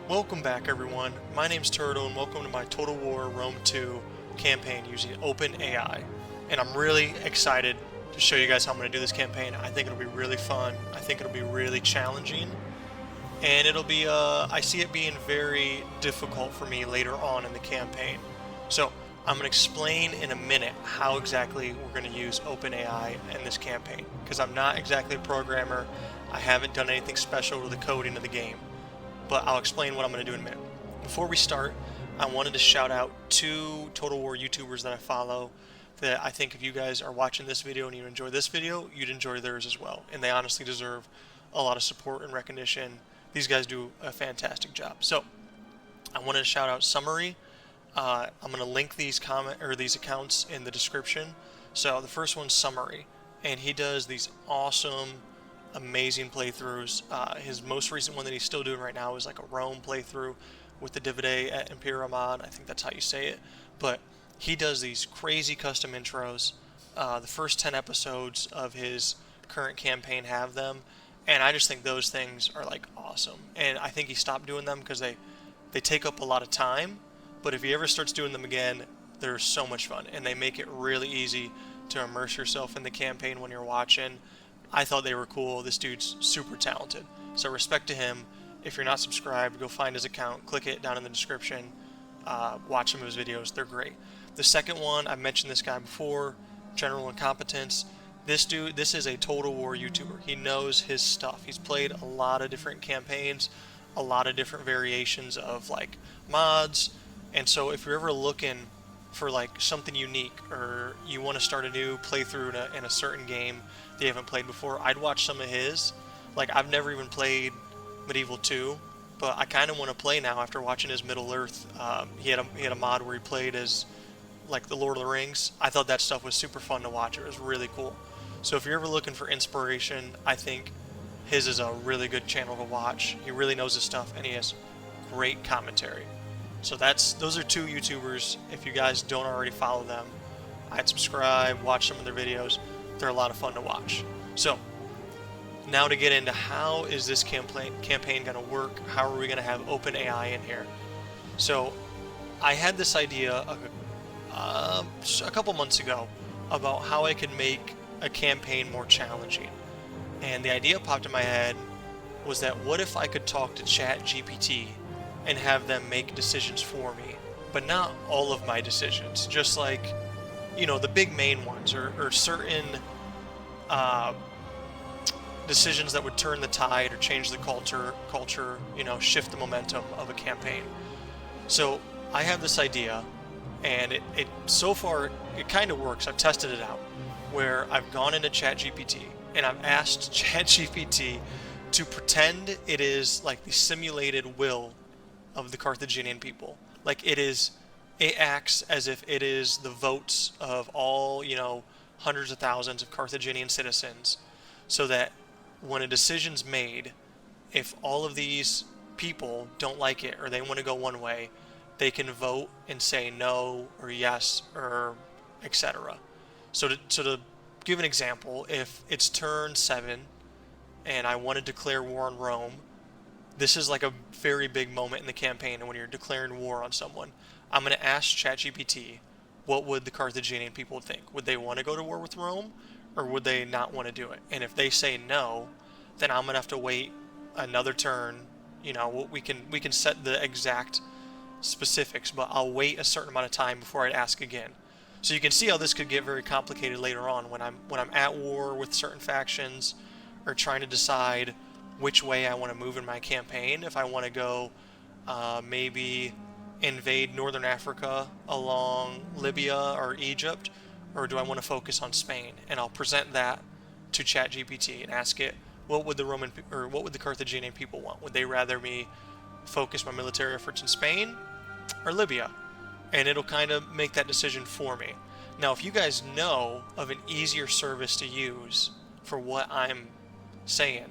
Welcome back everyone, my name's Turtle and welcome to my Total War Rome 2 campaign using OpenAI. And I'm really excited to show you guys how I'm going to do this campaign. I think it'll be really fun, I think it'll be really challenging, and it'll be, I see it being very difficult for me later on in the campaign. So I'm going to explain in a minute how exactly we're going to use OpenAI in this campaign, because I'm not exactly a programmer, I haven't done anything special to the coding of the game. But I'll explain what I'm going to do in a minute. Before we start, I wanted to shout out two Total War YouTubers that I follow that I think if you guys are watching this video and you enjoy this video, you'd enjoy theirs as well. And they honestly deserve a lot of support and recognition. These guys do a fantastic job. So I wanted to shout out Summary. I'm going to link these accounts in the description. So the first one's Summary, and he does these awesome, amazing playthroughs. His most recent one that he's still doing right now is like a Rome playthrough with the Divide at Imperium on. I think that's how you say it. But he does these crazy custom intros. The first 10 episodes of his current campaign have them, and I just think those things are like awesome. And I think he stopped doing them because they take up a lot of time. But if he ever starts doing them again, they're so much fun, and they make it really easy to immerse yourself in the campaign when you're watching. I thought they were cool. This dude's super talented. So respect to him. If you're not subscribed, go find his account, click it down in the description, watch some of his videos. They're great. The second one, I've mentioned this guy before, General Incompetence. This dude, this is a Total War YouTuber. He knows his stuff. He's played a lot of different campaigns, a lot of different variations of like mods. And so if you're ever looking for like something unique, or you want to start a new playthrough in a certain game that you haven't played before, I'd watch some of his. Like, I've never even played Medieval 2, but I kind of want to play now after watching his Middle Earth. He had a mod where he played as like the Lord of the Rings. I thought that stuff was super fun to watch. It was really cool. So if you're ever looking for inspiration, I think his is a really good channel to watch. He really knows his stuff, and he has great commentary. So those are two YouTubers. If you guys don't already follow them, I'd subscribe, watch some of their videos. They're a lot of fun to watch. So now to get into how is this campaign going to work, how are we going to have OpenAI in here? So I had this idea a couple months ago about how I could make a campaign more challenging. And the idea popped in my head was that what if I could talk to ChatGPT and have them make decisions for me, but not all of my decisions, just like, you know, the big main ones, or certain decisions that would turn the tide or change the culture, you know, shift the momentum of a campaign. So I have this idea, and it so far it kind of works. I've tested it out, where I've gone into ChatGPT and I've asked ChatGPT to pretend it is like the simulated will of the Carthaginian people. Like it acts as if it is the votes of all, you know, hundreds of thousands of Carthaginian citizens, so that when a decision's made, if all of these people don't like it or they want to go one way, they can vote and say no or yes or etc. So to give an example, if it's turn 7 and I want to declare war on Rome, this is like a very big moment in the campaign, and when you're declaring war on someone, I'm going to ask ChatGPT, what would the Carthaginian people think? Would they want to go to war with Rome, or would they not want to do it? And if they say no, then I'm going to have to wait another turn. You know, we can set the exact specifics, but I'll wait a certain amount of time before I ask again. So you can see how this could get very complicated later on when I'm at war with certain factions, or trying to decide which way I want to move in my campaign. If I want to go maybe invade northern Africa along Libya or Egypt, or do I want to focus on Spain? And I'll present that to ChatGPT and ask it, what would the Carthaginian people want? Would they rather me focus my military efforts in Spain or Libya? And it'll kind of make that decision for me. Now, if you guys know of an easier service to use for what I'm saying,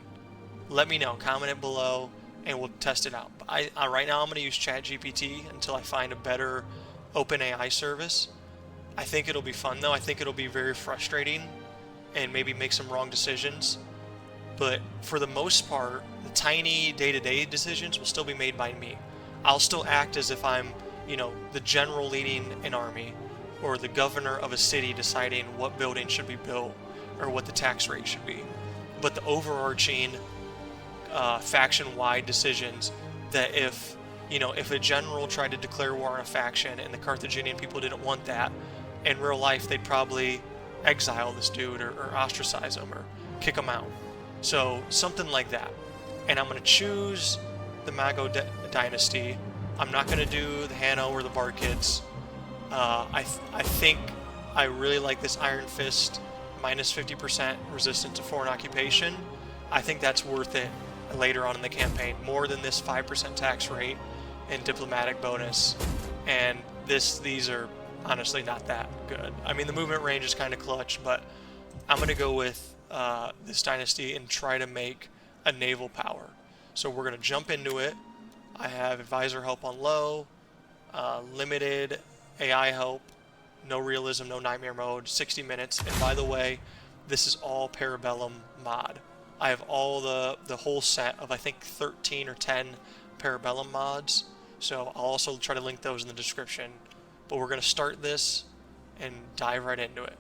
let me know, comment it below, and we'll test it out. But right now I'm going to use ChatGPT until I find a better OpenAI service. I think it'll be fun though. I think it'll be very frustrating and maybe make some wrong decisions. But for the most part, the tiny day-to-day decisions will still be made by me. I'll still act as if I'm, the general leading an army, or the governor of a city deciding what building should be built, or what the tax rate should be. But the overarching faction-wide decisions, that if a general tried to declare war on a faction and the Carthaginian people didn't want that, in real life they'd probably exile this dude, or ostracize him, or kick him out. So something like that. And I'm going to choose the Mago dynasty. I'm not going to do the Hanno or the Barkids. I think I really like this Iron Fist minus 50% resistance to foreign occupation. I think that's worth it later on in the campaign, more than this 5% tax rate and diplomatic bonus. And these are honestly not that good. I mean, the movement range is kind of clutch, but I'm going to go with this dynasty and try to make a naval power. So we're going to jump into it. I have advisor help on low, limited AI help, no realism, no nightmare mode, 60 minutes. And by the way, this is all Parabellum mod. I have all the whole set of, I think, 13 or 10 Parabellum mods. So I'll also try to link those in the description. But we're going to start this and dive right into it.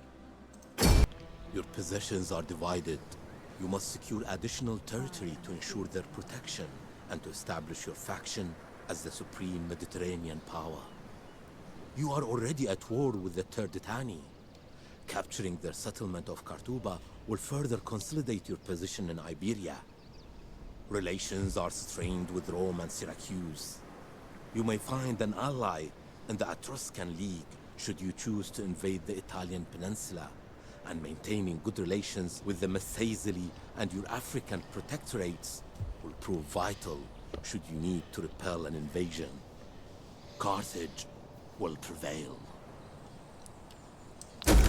Your possessions are divided. You must secure additional territory to ensure their protection and to establish your faction as the supreme Mediterranean power. You are already at war with the Turdetani. Capturing their settlement of Qartuba will further consolidate your position in Iberia. Relations are strained with Rome and Syracuse. You may find an ally in the Etruscan League should you choose to invade the Italian peninsula, and maintaining good relations with the Methazeli and your African protectorates will prove vital should you need to repel an invasion. Carthage will prevail.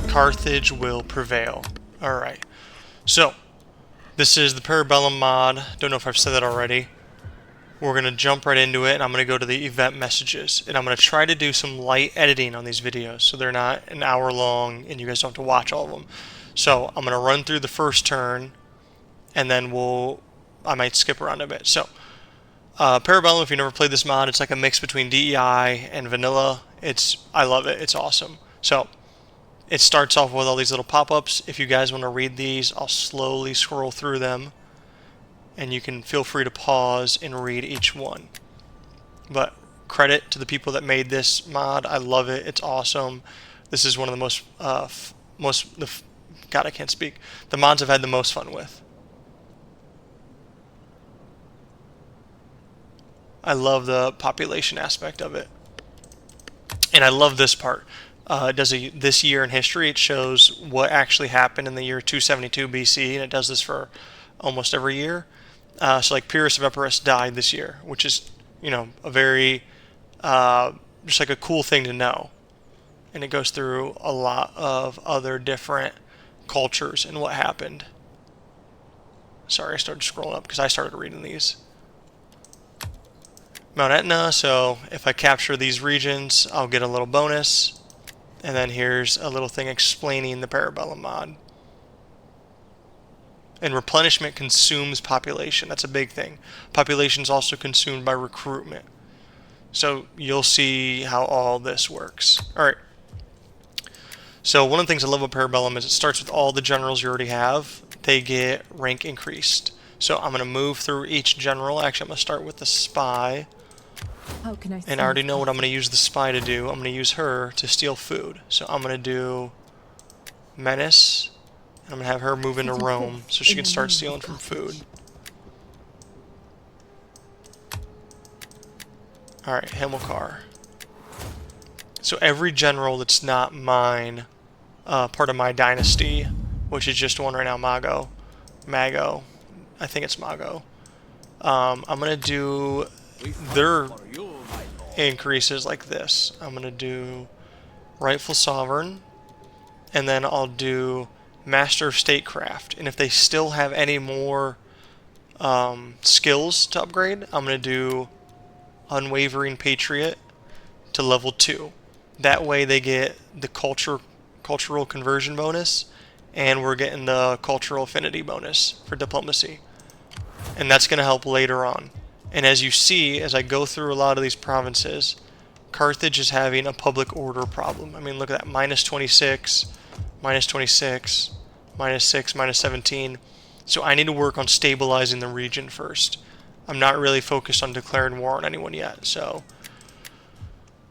Carthage will prevail. Alright. So, this is the Parabellum mod. Don't know if I've said that already. We're going to jump right into it, and I'm going to go to the event messages. And I'm going to try to do some light editing on these videos so they're not an hour long and you guys don't have to watch all of them. So, I'm going to run through the first turn, and then I might skip around a bit. So, Parabellum, if you've never played this mod, it's like a mix between DEI and vanilla. I love it. It's awesome. So, it starts off with all these little pop-ups. If you guys want to read these, I'll slowly scroll through them, and you can feel free to pause and read each one. But credit to the people that made this mod. I love it. It's awesome. This is one of the God, I can't speak. The mods I've had the most fun with. I love the population aspect of it. And I love this part. It does this year in history. It shows what actually happened in the year 272 BC, and it does this for almost every year. So like Pyrrhus of Epirus died this year, which is, a very, just like a cool thing to know. And it goes through a lot of other different cultures and what happened. Sorry, I started scrolling up because I started reading these. Mount Etna, so if I capture these regions, I'll get a little bonus. And then here's a little thing explaining the Parabellum mod. And replenishment consumes population. That's a big thing. Population is also consumed by recruitment. So you'll see how all this works. Alright. So one of the things I love about Parabellum is it starts with all the generals you already have. They get rank increased. So I'm going to move through each general. Actually, I'm going to start with the spy. And I already know what I'm going to use the spy to do. I'm going to use her to steal food. So I'm going to do menace. And I'm going to have her move into Rome so she can start stealing from food. Alright, Hamilcar. So every general that's not mine, part of my dynasty, which is just one right now, Mago. I think it's Mago. I'm going to do their increases like this. I'm going to do Rightful Sovereign, and then I'll do Master of Statecraft. And if they still have any more skills to upgrade, I'm going to do Unwavering Patriot to level 2. That way they get the cultural conversion bonus, and we're getting the cultural affinity bonus for diplomacy. And that's going to help later on. And as you see, as I go through a lot of these provinces, Carthage is having a public order problem. I mean, look at that, minus 26, minus 26, minus 6, minus 17. So I need to work on stabilizing the region first. I'm not really focused on declaring war on anyone yet. So,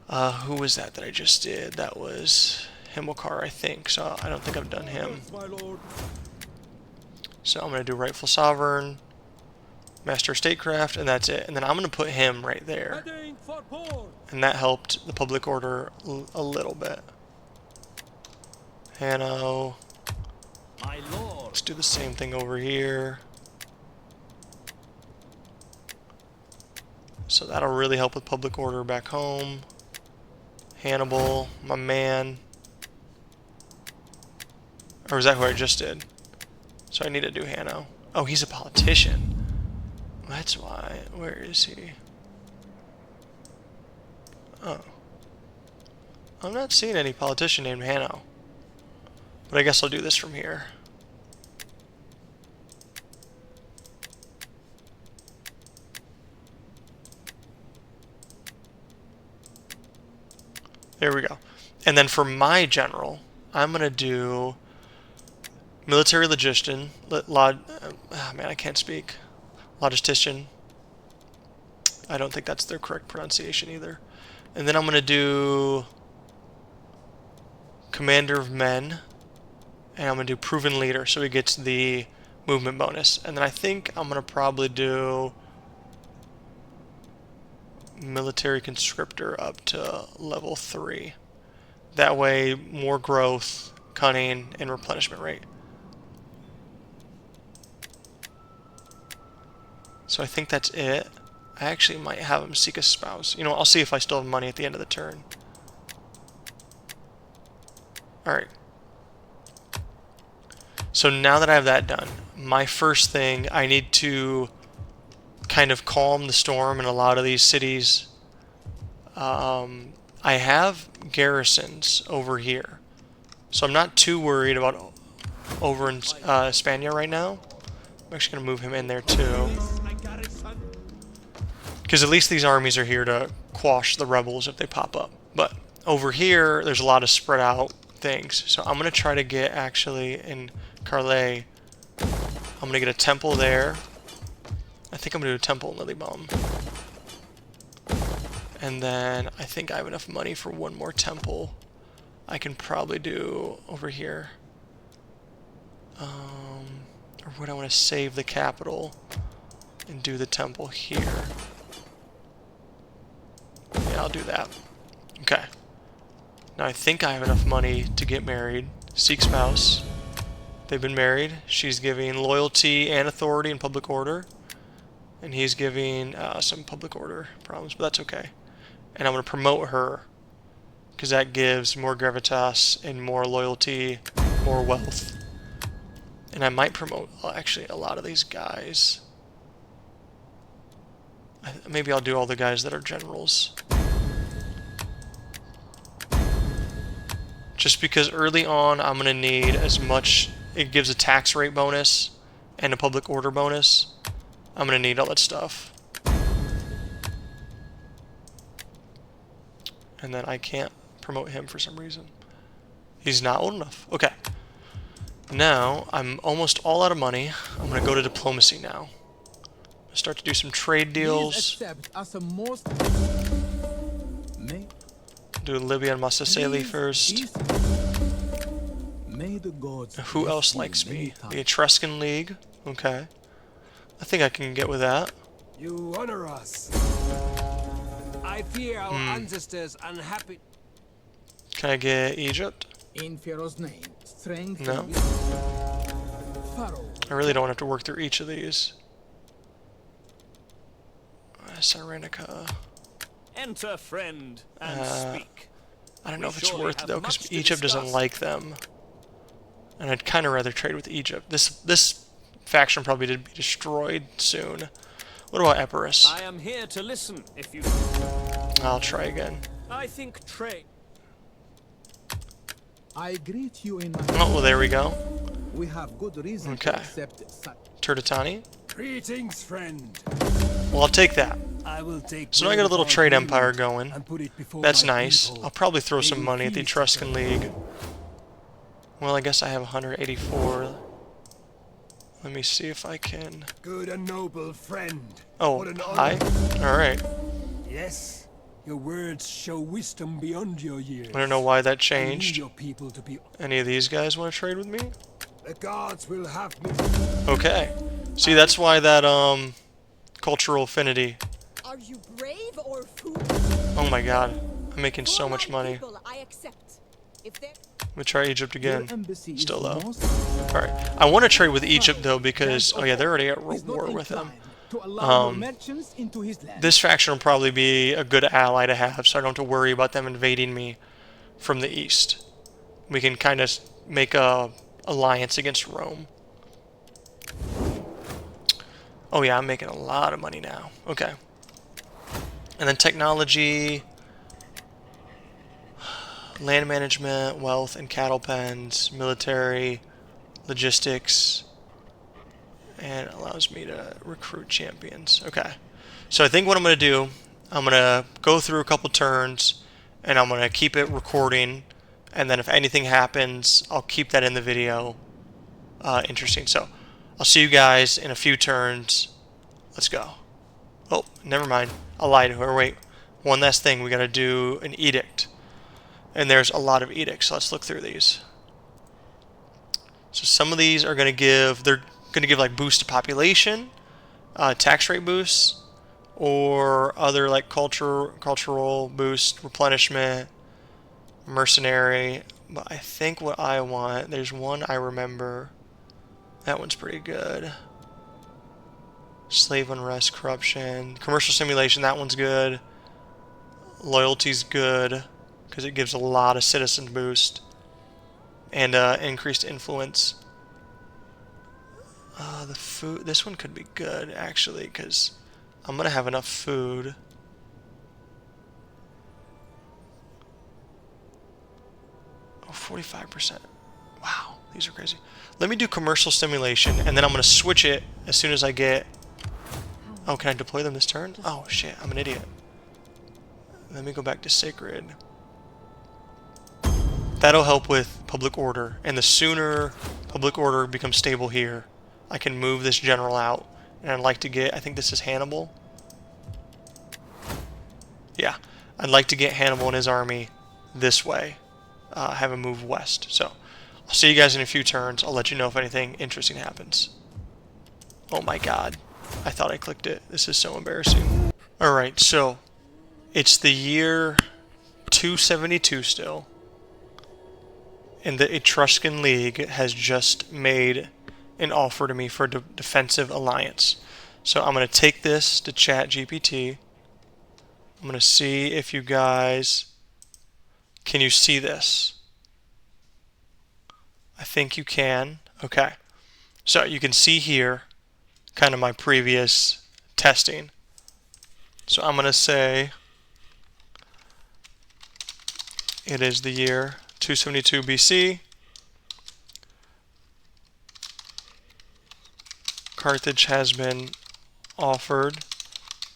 who was that I just did? That was Himmelkar, I think. So I don't think I've done him. So I'm going to do rightful sovereign, master of statecraft, and that's it. And then I'm going to put him right there. And that helped the public order a little bit. Hanno. Let's do the same thing over here. So that'll really help with public order back home. Hannibal, my man. Or is that who I just did? So I need to do Hanno. Oh, he's a politician. That's why. Where is he? Oh. I'm not seeing any politician named Hanno. But I guess I'll do this from here. There we go. And then for my general, I'm going to do military logistician. Man, I can't speak. Logistician. I don't think that's the correct pronunciation either. And then I'm going to do commander of men. And I'm going to do proven leader, so he gets the movement bonus. And then I think I'm going to probably do military conscriptor up to level 3. That way, more growth, cunning, and replenishment rate. So I think that's it. I actually might have him seek a spouse. You know, I'll see if I still have money at the end of the turn. Alright. So now that I have that done, my first thing, I need to kind of calm the storm in a lot of these cities. I have garrisons over here, so I'm not too worried about over in Spania right now. I'm actually going to move him in there too, because at least these armies are here to quash the rebels if they pop up. But over here, there's a lot of spread out things, so I'm going to try to get actually in Carlet. I'm going to get a temple there. I think I'm going to do a temple in Lilybom. And then I think I have enough money for one more temple. I can probably do over here. Or would I want to save the capital and do the temple here? Yeah, I'll do that. Okay. Now I think I have enough money to get married. Seek spouse. They've been married. She's giving loyalty and authority and public order. And he's giving some public order problems, but that's okay. And I'm going to promote her, because that gives more gravitas and more loyalty, more wealth. And I might promote, actually, a lot of these guys. Maybe I'll do all the guys that are generals. Just because early on I'm going to need as much, it gives a tax rate bonus and a public order bonus. I'm going to need all that stuff. And then I can't promote him for some reason. He's not old enough. Okay. Now, I'm almost all out of money. I'm going to go to diplomacy now. Start to do some trade deals. Do Libya and Masaseli first. Who else likes me? The Etruscan League. Okay. I think I can get with that. You honor us. I fear our ancestors unhappy. Can I get Egypt? In Pharaoh's name, strength. No. I really don't have to work through each of these. Cyrenica. Enter, friend, and speak. I don't know if it's worth it though, because Egypt doesn't like them, and I'd kind of rather trade with Egypt. This faction probably did be destroyed soon. What about Epirus? I am here to listen. If you, I'll try again. I think trade. I greet you in my. Oh, well, there we go. We have good reason Okay. to accept such. Turtitani. Greetings, friend. Well, I'll take that. I will take So now I got a little trade empire Parabellum going. and put it before That's my nice. people. I'll probably throw They some will money at the feast Etruscan at League. Well, I guess I have 184. Let me see if I can... Good and noble friend. Oh, What an hi? honor. Alright. Yes, your words show wisdom beyond your years. I don't know why that I need changed. your people to be. Any of these guys want to trade with me? The gods will have me. Okay. See, that's why that, cultural affinity. Are you brave or fool? Oh my god. I'm making so For much my money. people, I accept. If they're Let me try Egypt Your again. embassy is Still the low. most Alright. I want to trade with Egypt, though, because... Oh yeah, they're already at is not war with them. inclined to allow your merchants into his land. This faction will probably be a good ally to have, so I don't have to worry about them invading me from the east. We can kind of make a alliance against Rome. Oh yeah, I'm making a lot of money now. Okay. And then technology, land management, wealth and cattle pens, military, logistics, and it allows me to recruit champions. Okay. So I think what I'm going to do, I'm going to go through a couple turns, and I'm going to keep it recording, and then if anything happens, I'll keep that in the video. Interesting. So I'll see you guys in a few turns. Let's go. Oh, never mind. I lied to her. Wait. One last thing. We got to do an edict. And there's a lot of edicts. Let's look through these. So some of these are going to give, they're going to give like boost to population, tax rate boosts, or other like cultural boost, replenishment, mercenary. But I think what I want, there's one I remember. That one's pretty good. Slave unrest, corruption, commercial simulation, that one's good. Loyalty's good because it gives a lot of citizen boost and increased influence. The food, this one could be good actually because I'm gonna have enough food. Oh, 45%. Wow, these are crazy. Let me do commercial stimulation, and then I'm gonna switch it as soon as I get... Oh, can I deploy them this turn? Oh shit, I'm an idiot. Let me go back to sacred. That'll help with public order, and the sooner public order becomes stable here, I can move this general out. And I'd like to get, I think this is Hannibal. Yeah, I'd like to get Hannibal and his army this way. Have him move west. So, I'll see you guys in a few turns. I'll let you know if anything interesting happens. Oh my god. I thought I clicked it. This is so embarrassing. Alright, so it's the year 272 still. And the Etruscan League has just made an offer to me for a defensive alliance. So I'm going to take this to ChatGPT. I'm going to see if you guys... Can you see this? I think you can. Okay. So you can see here kind of my previous testing. So I'm going to say it is the year 272 BC. Carthage has been offered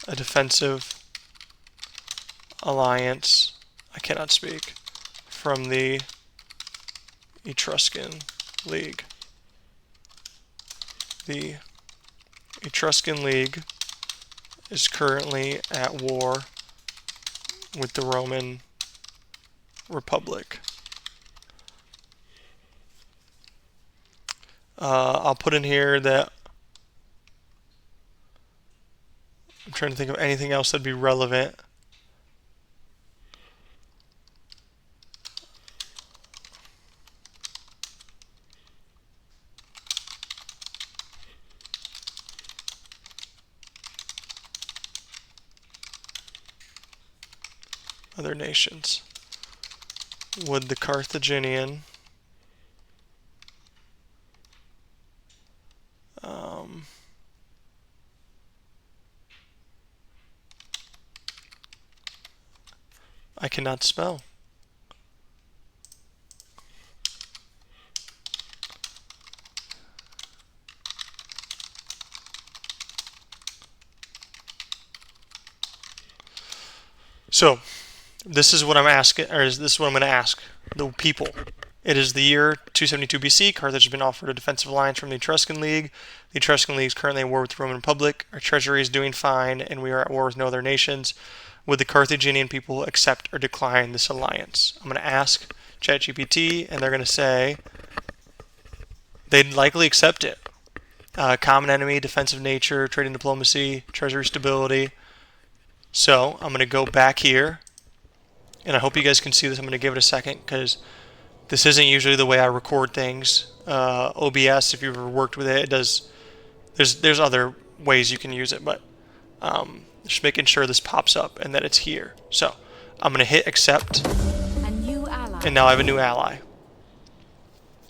a defensive alliance, I cannot speak, from the Etruscan League. The Etruscan League is currently at war with the Roman Republic. I'll put in here that I'm trying to think of anything else that'd be relevant. Other nations. Would the Carthaginian I cannot spell. So, this is what I'm asking, or this is what I'm going to ask the people. It is the year 272 BC. Carthage has been offered a defensive alliance from the Etruscan League. The Etruscan League is currently at war with the Roman Republic. Our treasury is doing fine, and we are at war with no other nations. Would the Carthaginian people accept or decline this alliance? I'm going to ask ChatGPT, and they're going to say they'd likely accept it. Common enemy, defensive nature, trading diplomacy, treasury stability. So I'm going to go back here, and I hope you guys can see this. I'm going to give it a second because this isn't usually the way I record things. OBS, if you've ever worked with it, it does. There's other ways you can use it, but just making sure this pops up and that it's here. So I'm going to hit accept, A new ally. and now I have a new ally.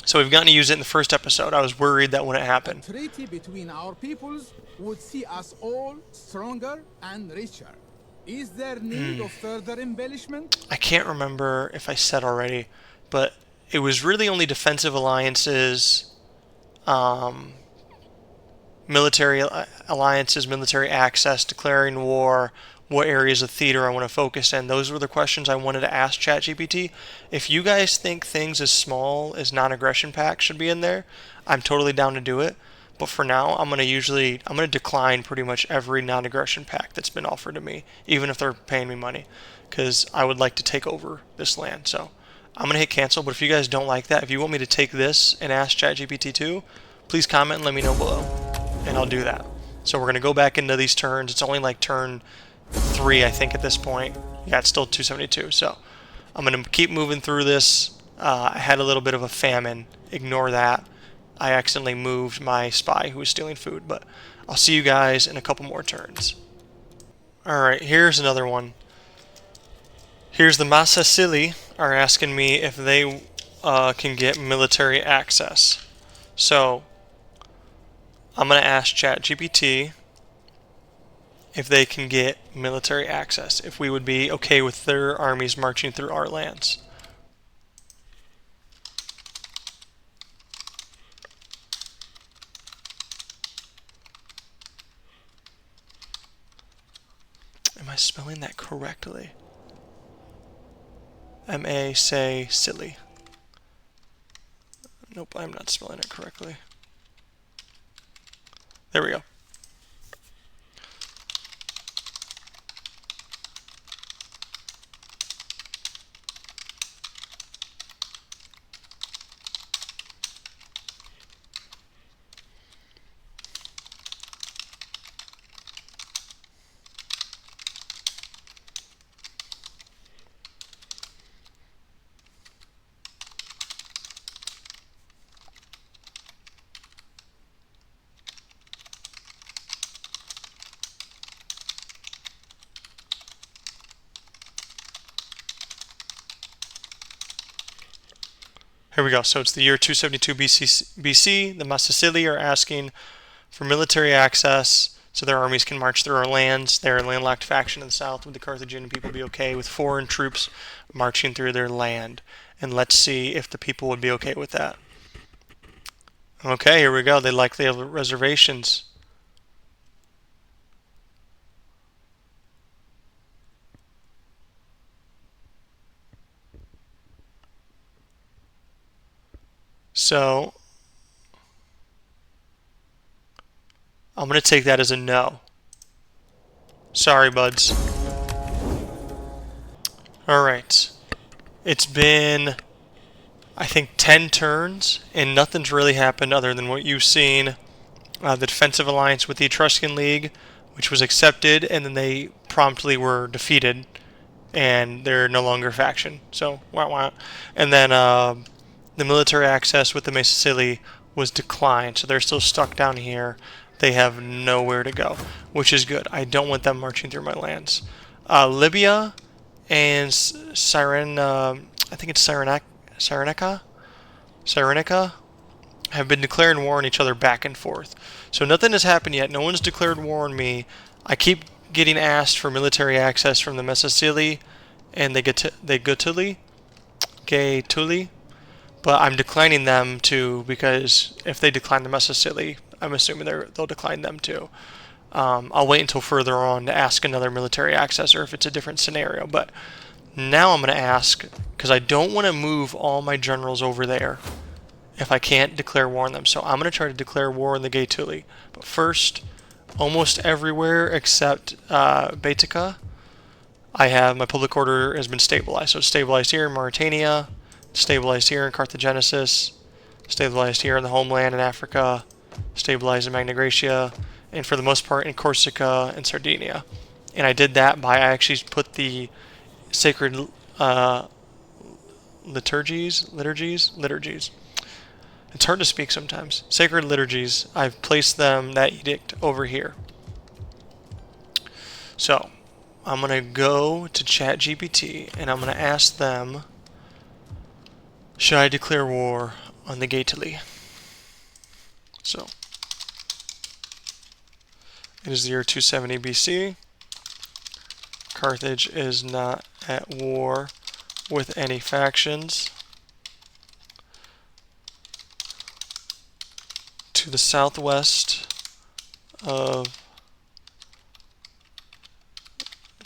So we've gotten to use it in the first episode. I was worried that wouldn't happen. Treaty between our peoples would see us all stronger and richer. Is there need of further embellishment? I can't remember if I said already, but it was really only defensive alliances, military alliances, military access, declaring war, what areas of theater I want to focus in. Those were the questions I wanted to ask ChatGPT. If you guys think things as small as non-aggression pact should be in there, I'm totally down to do it. But for now, I'm going to decline pretty much every non-aggression pact that's been offered to me, even if they're paying me money, because I would like to take over this land. So I'm going to hit cancel, but if you guys don't like that, if you want me to take this and ask ChatGPT too, please comment and let me know below, and I'll do that. So we're going to go back into these turns. It's only like turn 3, I think, at this point. Yeah, it's still 272. So I'm going to keep moving through this. I had a little bit of a famine. Ignore that. I accidentally moved my spy who was stealing food, but I'll see you guys in a couple more turns. Alright, here's another one. Here's the Massasili are asking me if they can get military access. So I'm going to ask ChatGPT if they can get military access, if we would be okay with their armies marching through our lands. Am I spelling that correctly? M-A say silly. Nope, I'm not spelling it correctly. There we go. Here we go. So it's the year 272 BC. The Massasili are asking for military access so their armies can march through our lands. They're a landlocked faction in the south. Would the Carthaginian people be okay with foreign troops marching through their land? And let's see if the people would be okay with that. Okay, here we go. They likely have reservations. So I'm going to take that as a no. Sorry, buds. Alright. It's been, I think, 10 turns, and nothing's really happened other than what you've seen. The defensive alliance with the Etruscan League, which was accepted, and then they promptly were defeated, and they're no longer a faction. So, wah wah. And then the military access with the Massasili was declined, so they're still stuck down here. They have nowhere to go, which is good. I don't want them marching through my lands. Libya and I think it's Cyrenaica, have been declaring war on each other back and forth. So nothing has happened yet. No one's declared war on me. I keep getting asked for military access from the Massasili and the Gaetuli, but I'm declining them too, because if they decline the Massasili, I'm assuming they'll decline them too. I'll wait until further on to ask another military access, or if it's a different scenario. But now I'm going to ask, because I don't want to move all my generals over there if I can't declare war on them. So I'm going to try to declare war on the Gaetuli. But first, almost everywhere except Baetica, I have my public order has been stabilized. So it's stabilized here in Mauritania, stabilized here in Carthagenesis, stabilized here in the homeland in Africa, stabilized in Magna Graecia, and for the most part in Corsica and Sardinia. And I did that by, I actually put the sacred liturgies. It's hard to speak sometimes. Sacred liturgies, I've placed them, that edict, over here. So, I'm going to go to ChatGPT and I'm going to ask them, should I declare war on the Gaetuli? So, it is the year 270 BC. Carthage is not at war with any factions. To the southwest of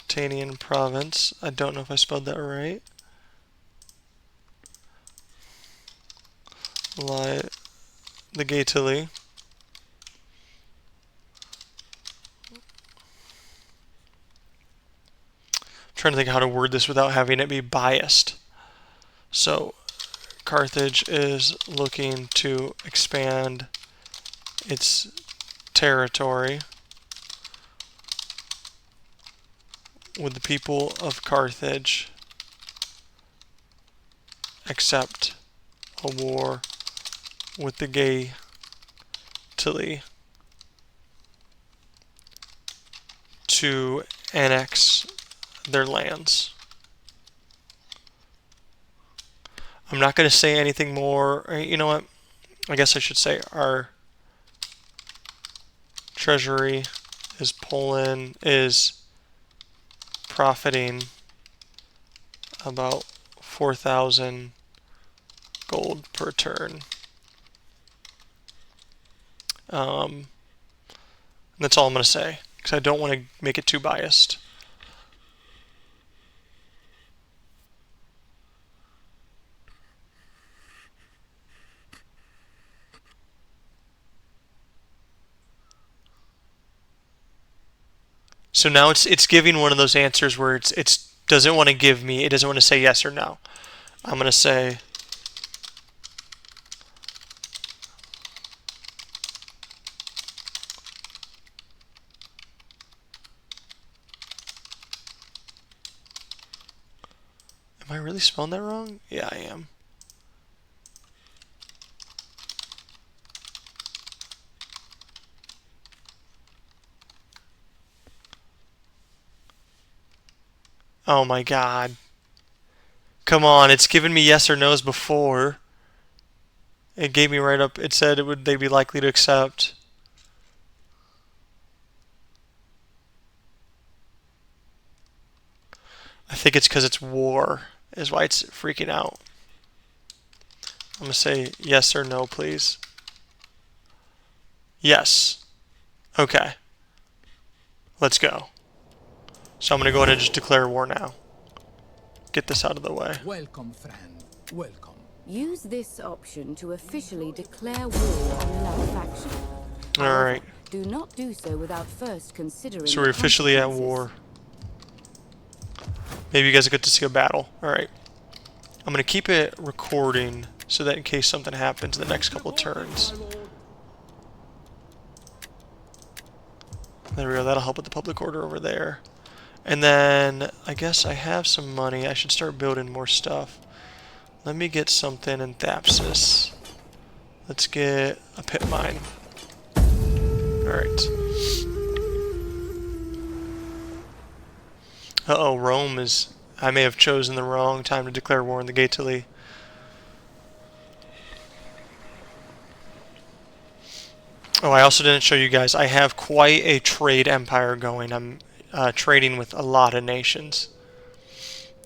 Tanian province. I don't know if I spelled that right. Lie the Gaetuli. Trying to think how to word this without having it be biased. So, Carthage is looking to expand its territory with the people of Carthage accept a war with the Gaetuli to annex their lands. I'm not going to say anything more. You know what? I guess I should say our treasury is Poland is profiting about 4,000 gold per turn. That's all I'm going to say, because I don't want to make it too biased. So now it's giving one of those answers where it's doesn't want to give me, it doesn't want to say yes or no. I'm going to say am I really spelling that wrong? Yeah, I am. Oh my god. Come on, it's given me yes or no's before. It gave me right up, it said would they be likely to accept. I think it's because it's war, is why it's freaking out. I'm going to say yes or no, please. Yes. Okay. Let's go. So I'm going to go ahead and just declare war now. Get this out of the way. Welcome, friend. Welcome. Use this option to officially declare war on another faction. Alright. Do not do so without first considering. So we're officially at war. Maybe you guys get to see a battle. Alright. I'm going to keep it recording so that in case something happens in the next couple of turns. There we go. That'll help with the public order over there. And then I guess I have some money. I should start building more stuff. Let me get something in Thapsus. Let's get a pit mine. Alright. Uh-oh, Rome is... I may have chosen the wrong time to declare war on the Gaetuli. Oh, I also didn't show you guys. I have quite a trade empire going. I'm trading with a lot of nations.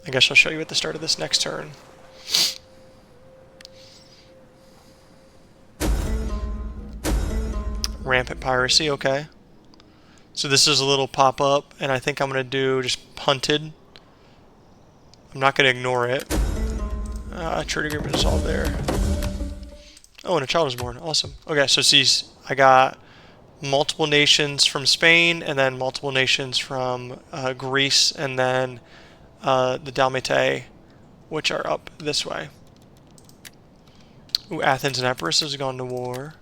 I guess I'll show you at the start of this next turn. Rampant piracy, okay. So this is a little pop-up, and I think I'm going to do just punted. I'm not going to ignore it. Trade agreement is all there. Oh, and a child is born. Awesome. Okay, so see, I got multiple nations from Spain, and then multiple nations from Greece, and then the Dalmatia, which are up this way. Ooh, Athens and Epirus has gone to war.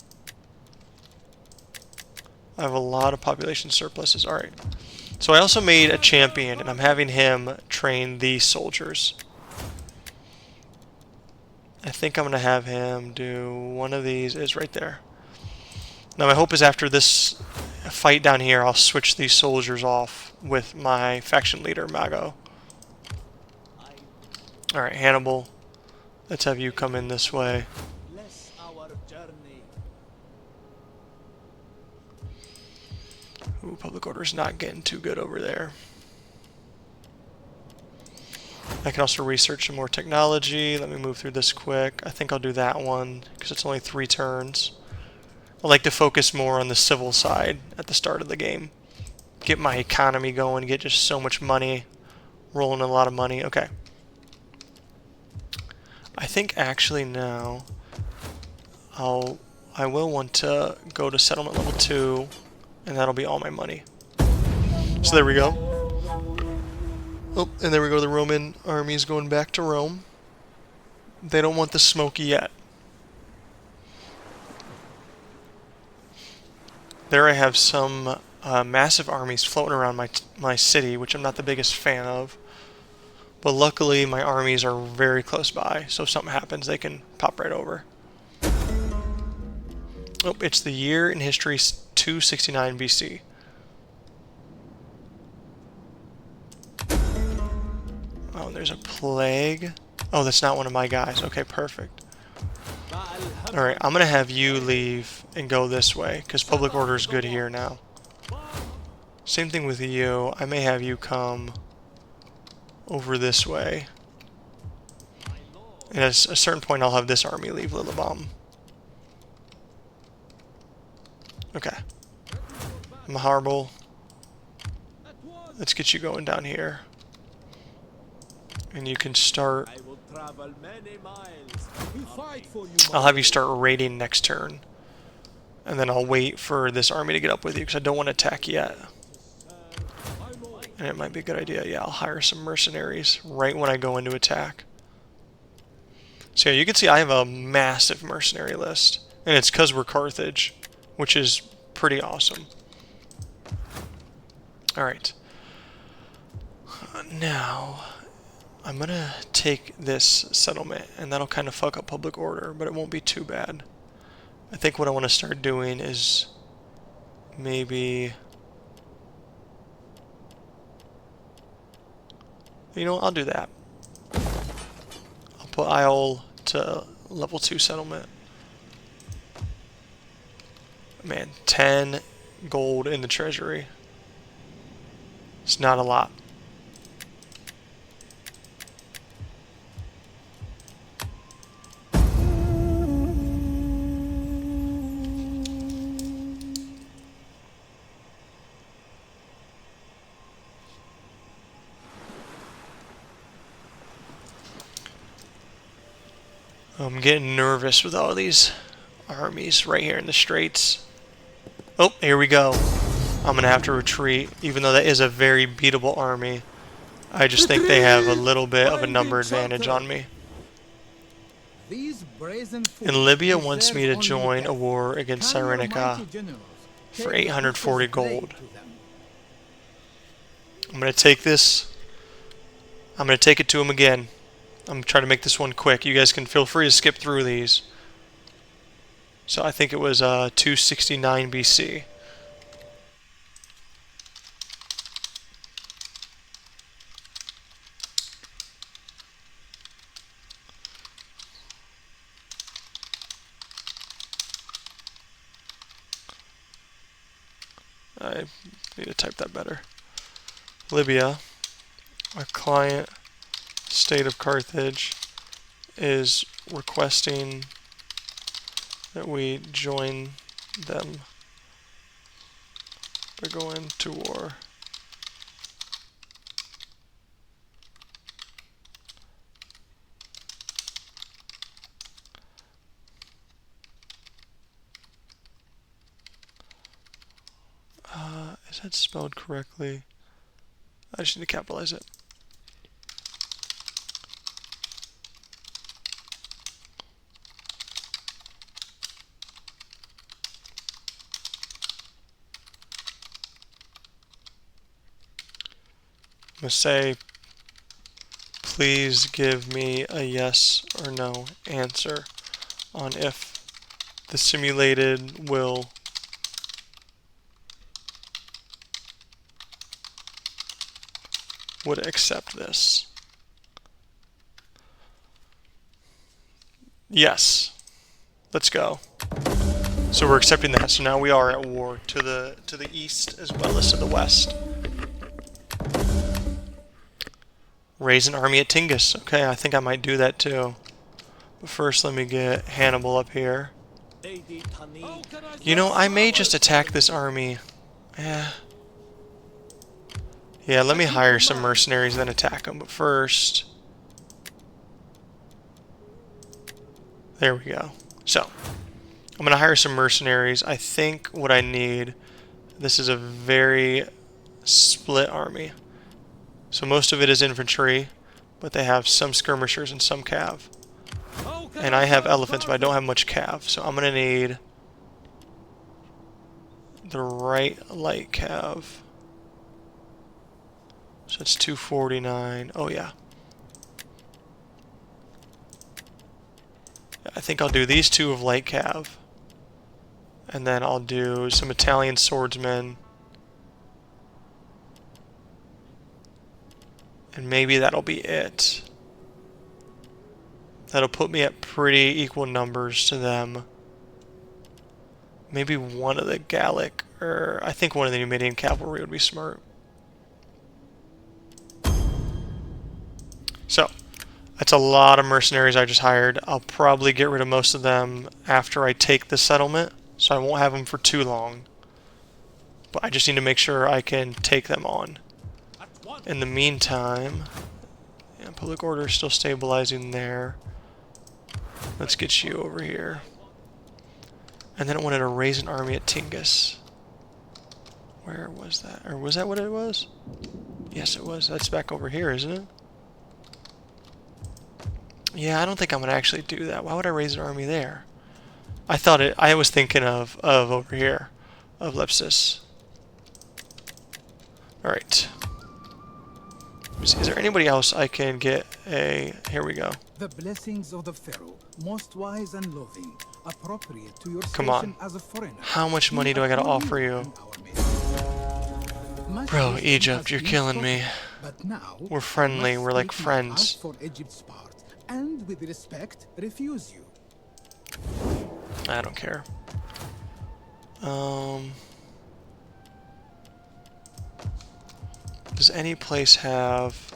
I have a lot of population surpluses. Alright. So I also made a champion, and I'm having him train these soldiers. I think I'm going to have him do one of these. Is right there. Now my hope is after this fight down here, I'll switch these soldiers off with my faction leader, Mago. Alright, Hannibal. Let's have you come in this way. Ooh, public order's not getting too good over there. I can also research some more technology. Let me move through this quick. I think I'll do that one because it's only 3 turns. I like to focus more on the civil side at the start of the game. Get my economy going, get just so much money, rolling in a lot of money. Okay. I think actually now I will want to go to settlement level 2, and that'll be all my money. So there we go. Oh, and there we go. The Roman army is going back to Rome. They don't want the smoke yet. There I have some massive armies floating around my city, which I'm not the biggest fan of. But luckily, my armies are very close by, so if something happens, they can pop right over. Oh, it's the year in history 269 BC. Oh, there's a plague. Oh, that's not one of my guys. Okay, perfect. Alright, I'm going to have you leave and go this way, because public order is good here now. Same thing with you. I may have you come over this way. And at a certain point, I'll have this army leave Lillibam. Okay. Maharbal. Let's get you going down here. And you can start... I'll have you start raiding next turn. And then I'll wait for this army to get up with you, because I don't want to attack yet. And it might be a good idea. Yeah, I'll hire some mercenaries right when I go into attack. So yeah, you can see I have a massive mercenary list. And it's because we're Carthage, which is pretty awesome. Alright. Now, I'm going to take this settlement, and that'll kind of fuck up public order, but it won't be too bad. I think what I want to start doing is maybe... You know what, I'll do that. I'll put Isle to level 2 settlement. Man, 10 gold in the treasury. It's not a lot. I'm getting nervous with all these armies right here in the Straits. Oh, here we go. I'm going to have to retreat, even though that is a very beatable army. I just think they have a little bit of a number advantage on me. And Libya wants me to join a war against Cyrenaica for 840 gold. I'm going to take this. I'm going to take it to him again. I'm trying to make this one quick. You guys can feel free to skip through these. So I think it was 269 BC. I need to type that better. Libya, our client, state of Carthage, is requesting that we join them by going to war. Is that spelled correctly? I just need to capitalize it. I'm going to say, please give me a yes or no answer on if the simulated will would accept this. Yes. Let's go. So we're accepting that. So now we are at war to the east as well as to the west. Raise an army at Tingis. Okay, I think I might do that too. But first, let me get Hannibal up here. You know, I may just attack this army. Yeah. Yeah, let me hire some mercenaries, then attack them. But first... There we go. So, I'm going to hire some mercenaries. I think what I need... This is a very split army. So most of it is infantry, but they have some skirmishers and some cav. And I have elephants, but I don't have much cav. So I'm going to need the right light cav. So it's 249. Oh, yeah. I think I'll do these two of light cav. And then I'll do some Italian swordsmen. And maybe that'll be it. That'll put me at pretty equal numbers to them. Maybe one of the Gallic, or I think one of the Numidian cavalry would be smart. So, that's a lot of mercenaries I just hired. I'll probably get rid of most of them after I take the settlement, so I won't have them for too long. But I just need to make sure I can take them on. In the meantime, yeah, public order is still stabilizing there. Let's get you over here. And then I wanted to raise an army at Tingis. Where was that? Or was that what it was? Yes, it was. That's back over here, isn't it? Yeah, I don't think I'm going to actually do that. Why would I raise an army there? I was thinking of over here. Of Lepsis. Alright. Is there anybody else I can get a... Here we go. The blessings of the Pharaoh, most wise and loving, appropriate to your Come on. station as a foreigner. How much money do I gotta offer you? Bro, Egypt, you're killing me. But now, We're friendly, we're like friends. for Egypt's part, and with respect, refuse you. I don't care. Does any place have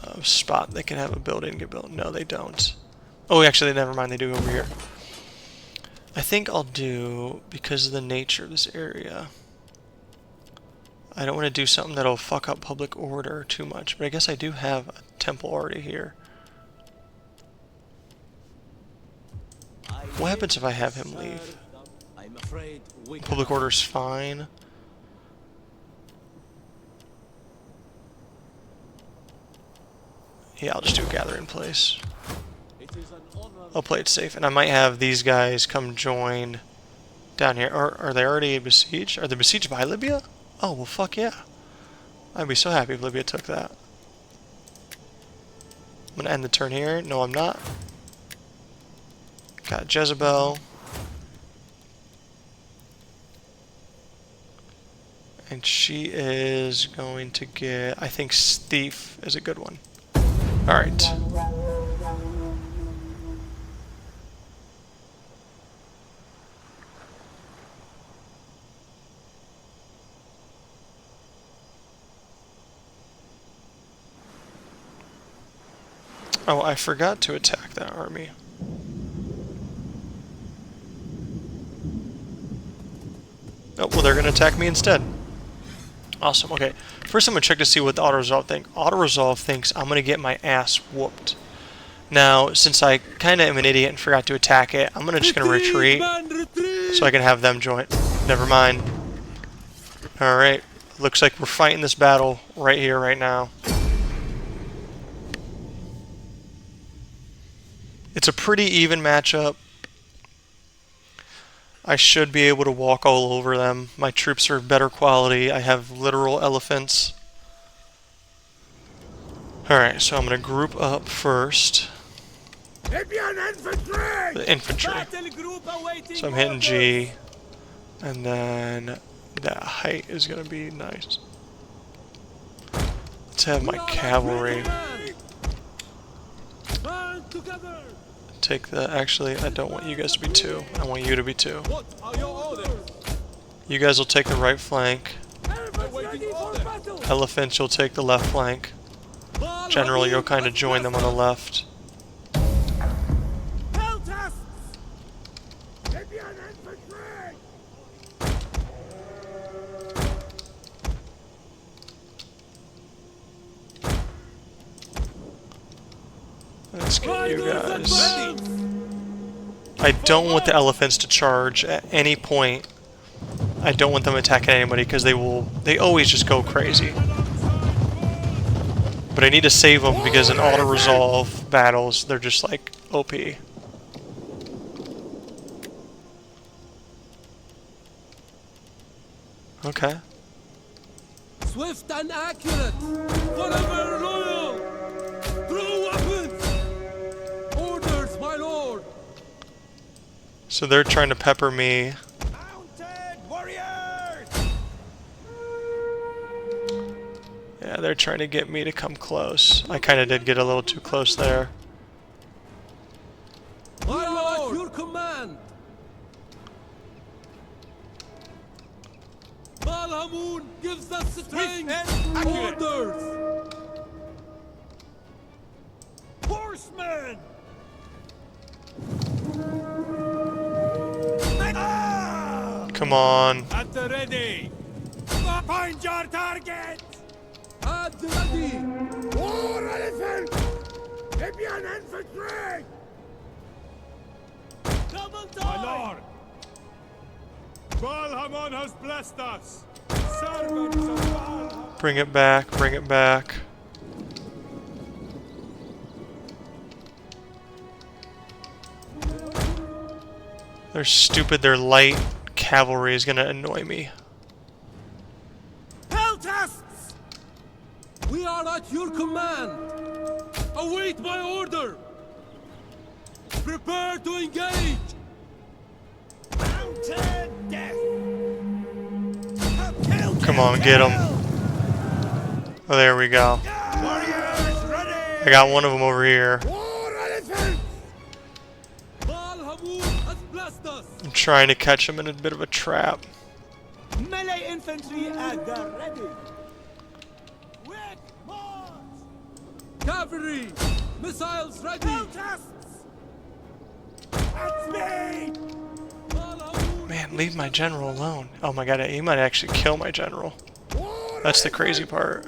a spot they can have a building get built? No, they don't. Oh, actually, never mind. They do over here. I think I'll do, because of the nature of this area, I don't want to do something that'll fuck up public order too much, but I guess I do have a temple already here. What happens if I have him leave? Public order's fine. Yeah, I'll just do a gather in place. I'll play it safe, and I might have these guys come join down here. Are they already besieged? Are they besieged by Libya? Oh, well, fuck yeah. I'd be so happy if Libya took that. I'm gonna end the turn here. No, I'm not. Got Jezebel. And she is going to get... I think Thief is a good one. Alright. Oh, I forgot to attack that army. Oh, well, they're going to attack me instead. Awesome. Okay. First, I'm going to check to see what the auto-resolve thinks. Auto-resolve thinks I'm going to get my ass whooped. Now, since I kind of am an idiot and forgot to attack it, I'm just going to retreat so I can have them join. Never mind. Alright. Looks like we're fighting this battle right here, right now. It's a pretty even matchup. I should be able to walk all over them. My troops are better quality. I have literal elephants. Alright, so I'm going to group up first. The infantry. So I'm hitting G. And then that height is going to be nice. Let's have my cavalry. Take the... Actually, I don't want you guys to be 2. I want you to be 2. You guys will take the right flank. Elephants, you'll take the left flank. General, you'll kind of join them on the left. Let's get you guys. I don't want the elephants to charge at any point. I don't want them attacking anybody because they always just go crazy. But I need to save them because in auto-resolve battles, they're just like OP. Okay. Swift and accurate. Forever loyal. Throw weapons. Orders, my lord. So they're trying to pepper me. Mounted warriors. Yeah, they're trying to get me to come close. I kind of did get a little too close there. My lord, at your command. Balhamun gives us strength. Orders. Horsemen. Come on. At the ready. Find your target. At the ready. War elephant. Libyan infantry. Double time. My lord. Balhamon has blessed us. Servants of Balhamon. Bring it back, bring it back. They're stupid, their light cavalry is gonna annoy me. Peltasts! We are at your command. Await my order. Prepare to engage. Mounted death. Come on, get them. Oh, there we go. Warriors ready. I got one of them over here. War elephant. Balhamun has blessed us. I'm trying to catch him in a bit of a trap. Melee infantry at the ready. Quick march. Cavalry. Missiles ready. Peltasts. At speed. Man, leave my general alone. Oh my god, he might actually kill my general. That's the crazy part.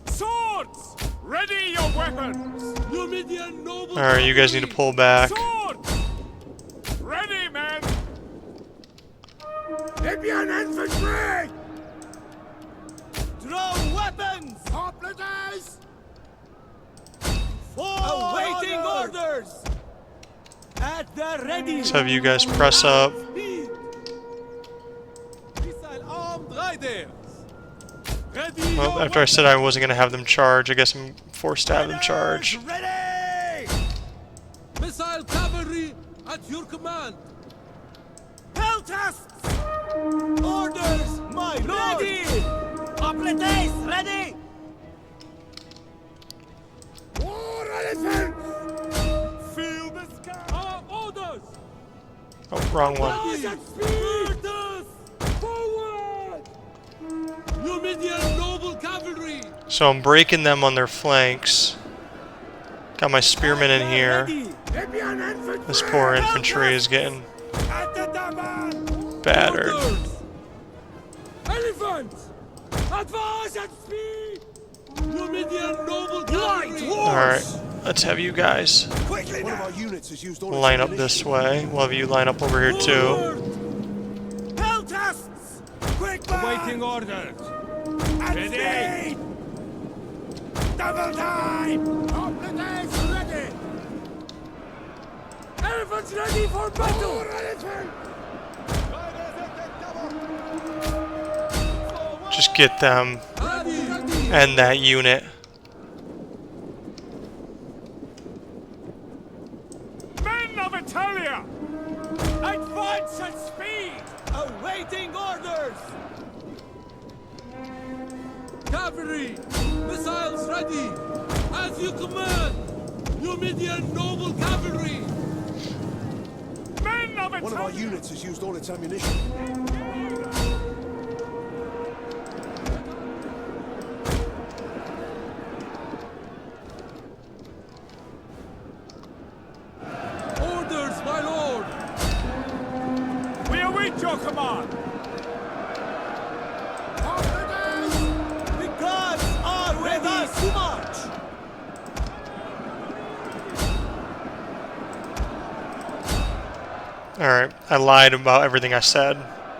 Swords! Ready your weapons! Numidian noble. Alright, you guys need to pull back. Swords! Ready, men! Libyan infantry! Draw weapons! Hoplites! Awaiting orders! At the ready! Let's have you guys press up. Missile armed riders! Ready Well, your after I said I wasn't going to have them charge, I guess I'm forced to have them charge. Ready! Missile cavalry at your command! Peltasts! Orders, my lord! Ready! Hoplites, ready! War elephant! Feel the sky! Our orders! Oh, wrong one. Orders! Forward! Numidian noble cavalry! So I'm breaking them on their flanks. Got my spearmen in here. This poor infantry is getting Battered. Elephants! Advance at speed! Numidian noble cavalry! Alright, let's have you guys One of our units has used all its line up ammunition. this way. We'll have you line up over here too. Peltasts! Quick Awaiting orders. Ready? Double time! Competence ready! Elephants ready for battle! Just get them Ready! and that unit. Men of Italia! Advance at speed! Awaiting orders! Cavalry! Missiles ready! As you command! Numidian noble cavalry! Men of Italia! One of our units has used all its ammunition. Orders, my lord! We await your command! The gods are ready to march! Alright, I lied about everything I said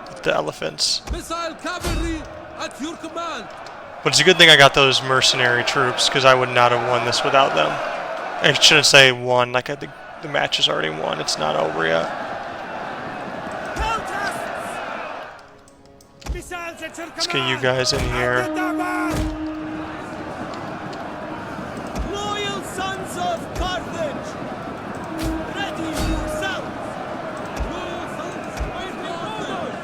with the elephants. Missile cavalry at your command! But it's a good thing I got those mercenary troops, because I would not have won this without them. I shouldn't say won, like I think the match is already won. It's not over yet. Missiles at your Let's get you guys in here. Loyal sons of Carthage! Ready yourselves! Loyal sons, wait your orders!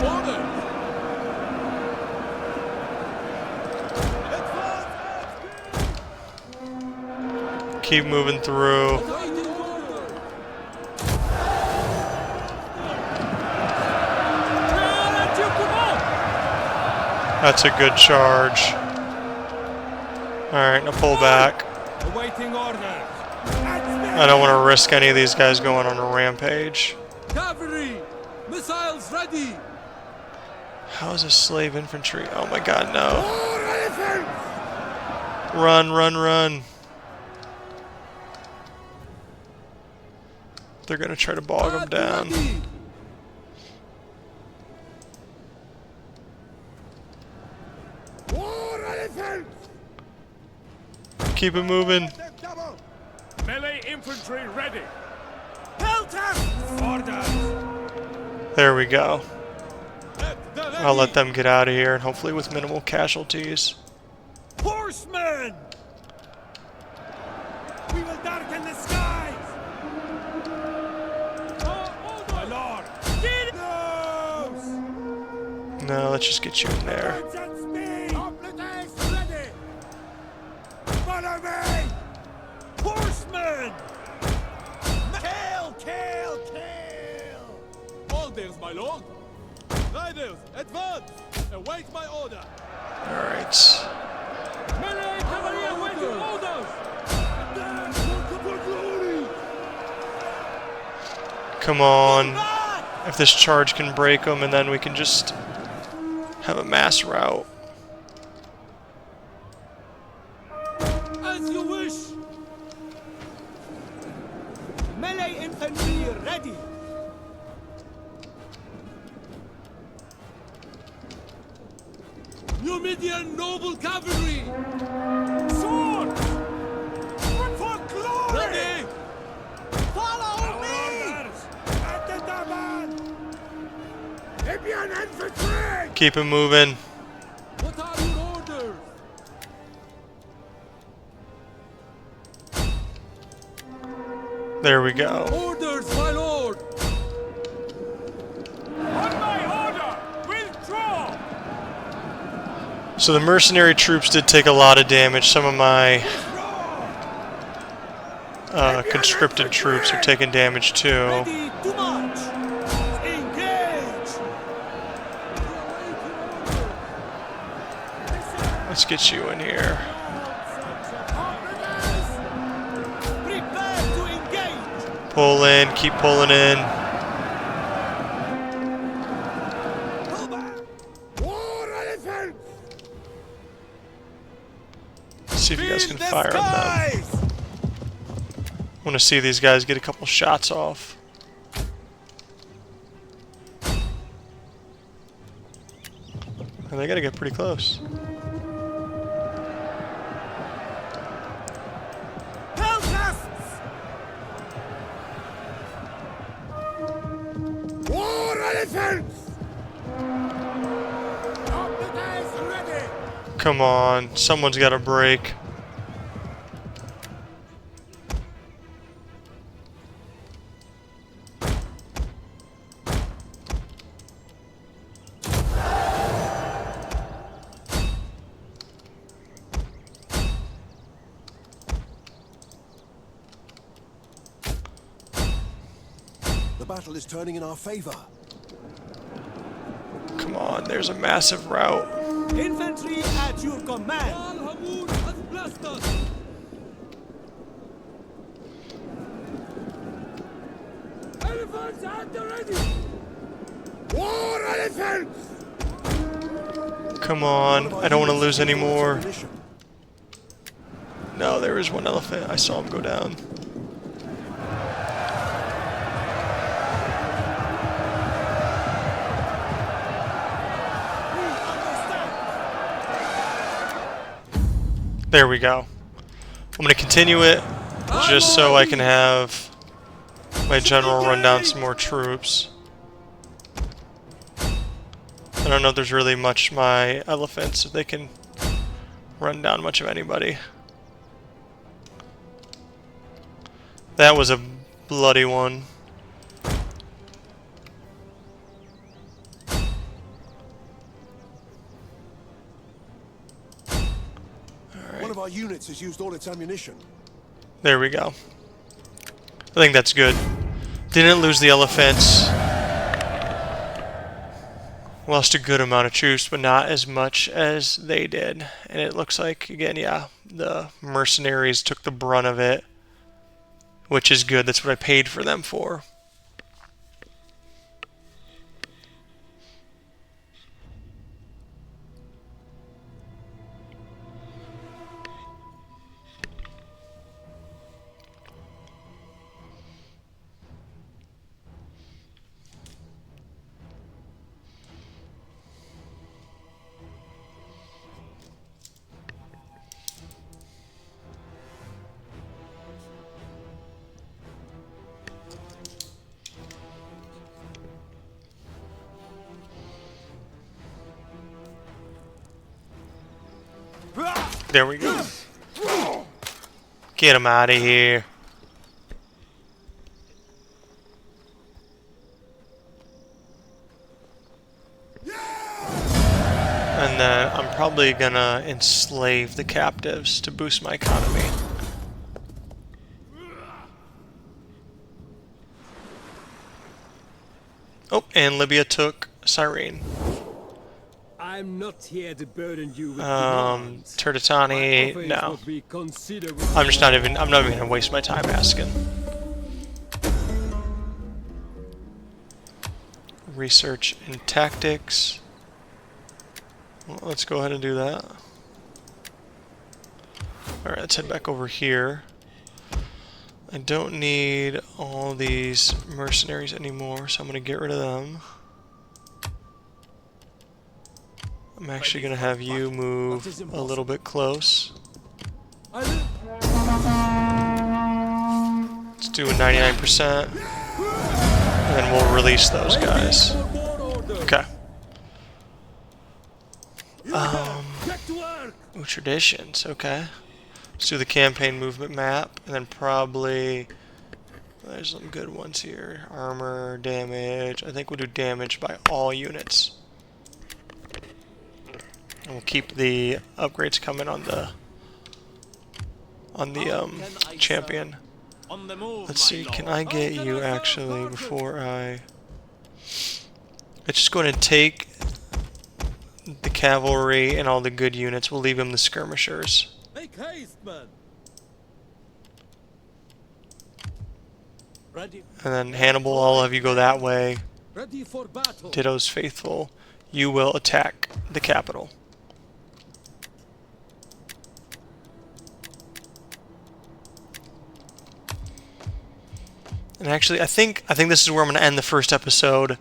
Orders! Keep moving through. Waiting order! Men at your command! That's a good charge. Alright, now pull back. Awaiting orders! I don't want to risk any of these guys going on a rampage. Cavalry! Missiles ready! How is a slave infantry? Oh my god, no. Run, run, run. They're gonna try to bog them down. Ready. Keep it moving. Melee infantry ready! Peltasts! Orders! There we go. At the ready! I'll let them get out of here, and hopefully with minimal casualties. Horsemen! We will darken the skies! My lord! Get those! No, let's just get you in there. At speed! Competence ready! Follow me! Horsemen! Kill, kill, kill! Orders, my lord! Riders, advance! Await my order! Alright. Melee cavalry awaiting orders! Come on. If this charge can break them, and then we can just have a mass rout. As you wish! Melee infantry ready! Numidian noble cavalry! Sword! For glory! Ready! Follow me! At the Daman! Libyan infantry! Keep it moving. What are your orders? There we go. Orders, my lord! On my order! Withdraw! So the mercenary troops did take a lot of damage. Some of my conscripted troops are taking damage too. Ready to march! Engage! Let's get you in here. Prepare to engage! Pull in, keep pulling in. War elephants! See if you guys can Fill the fire on them. skies! I want to see these guys get a couple shots off. And they gotta get pretty close. Peltasts! War elephants! Optics ready! Come on, someone's got a break. The battle is turning in our favor. Come on, there's a massive rout. Infantry at your command! Elephants at the ready! War elephants! Come on, I don't want to lose any more. No, there is one elephant. I saw him go down. There we go. I'm going to continue it just so I can have my general run down some more troops. I don't know if there's really much my elephants, if they can run down much of anybody. That was a bloody one. One of our units has used all its ammunition. There we go. I think that's good. Didn't lose the elephants. Lost a good amount of troops, but not as much as they did. And it looks like, again, yeah, the mercenaries took the brunt of it, which is good. That's what I paid for them for. There we go. Get him out of here. And then I'm probably gonna enslave the captives to boost my economy. Oh, and Libya took Cyrene. I'm not here to burden you with demands. My Turdetani, offer is no. what we consider I'm not even gonna waste my time asking. Research and tactics. Well, let's go ahead and do that. Alright, let's head back over here. I don't need all these mercenaries anymore, so I'm gonna get rid of them. I'm actually gonna have you move a little bit close. Let's do a 99%, and then we'll release those guys. Okay. Ooh, traditions, okay. Let's do the campaign movement map, and then probably, there's some good ones here. Armor, damage, I think we'll do damage by all units. And we'll keep the upgrades coming on the champion. Let's see, can I get you actually before I... Let's just go ahead and take the cavalry and all the good units. We'll leave them the skirmishers. Make haste, man! Ready. And then Hannibal, I'll have you go that way. Ready for battle. Ditto's faithful. You will attack the capital. And actually, I think this is where I'm going to end the first episode.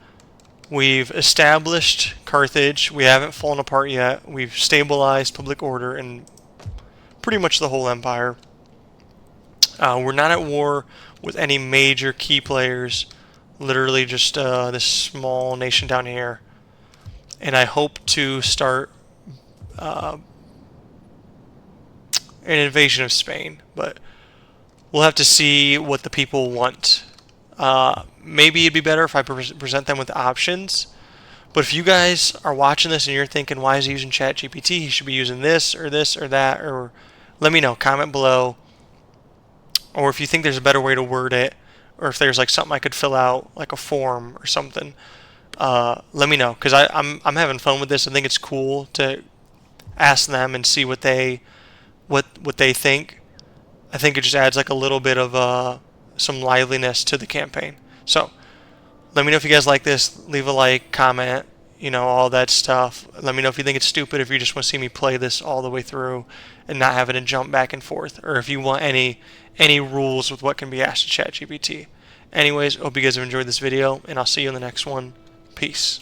We've established Carthage. We haven't fallen apart yet. We've stabilized public order in pretty much the whole empire. We're not at war with any major key players. Literally just this small nation down here. And I hope to start an invasion of Spain. But we'll have to see what the people want. Maybe it'd be better if I present them with options. But if you guys are watching this and you're thinking, why is he using ChatGPT? He should be using this or that, or let me know. Comment below. Or if you think there's a better way to word it, or if there's like something I could fill out, like a form or something, let me know. Because I'm having fun with this. I think it's cool to ask them and see what they think. I think it just adds like a little bit of some liveliness to the campaign. So let me know if you guys like this. Leave a like, comment, all that stuff. Let me know if you think it's stupid, if you just want to see me play this all the way through and not having to jump back and forth, or if you want any rules with what can be asked to ChatGPT. Anyways, hope you guys have enjoyed this video, and I'll see you in the next one. Peace.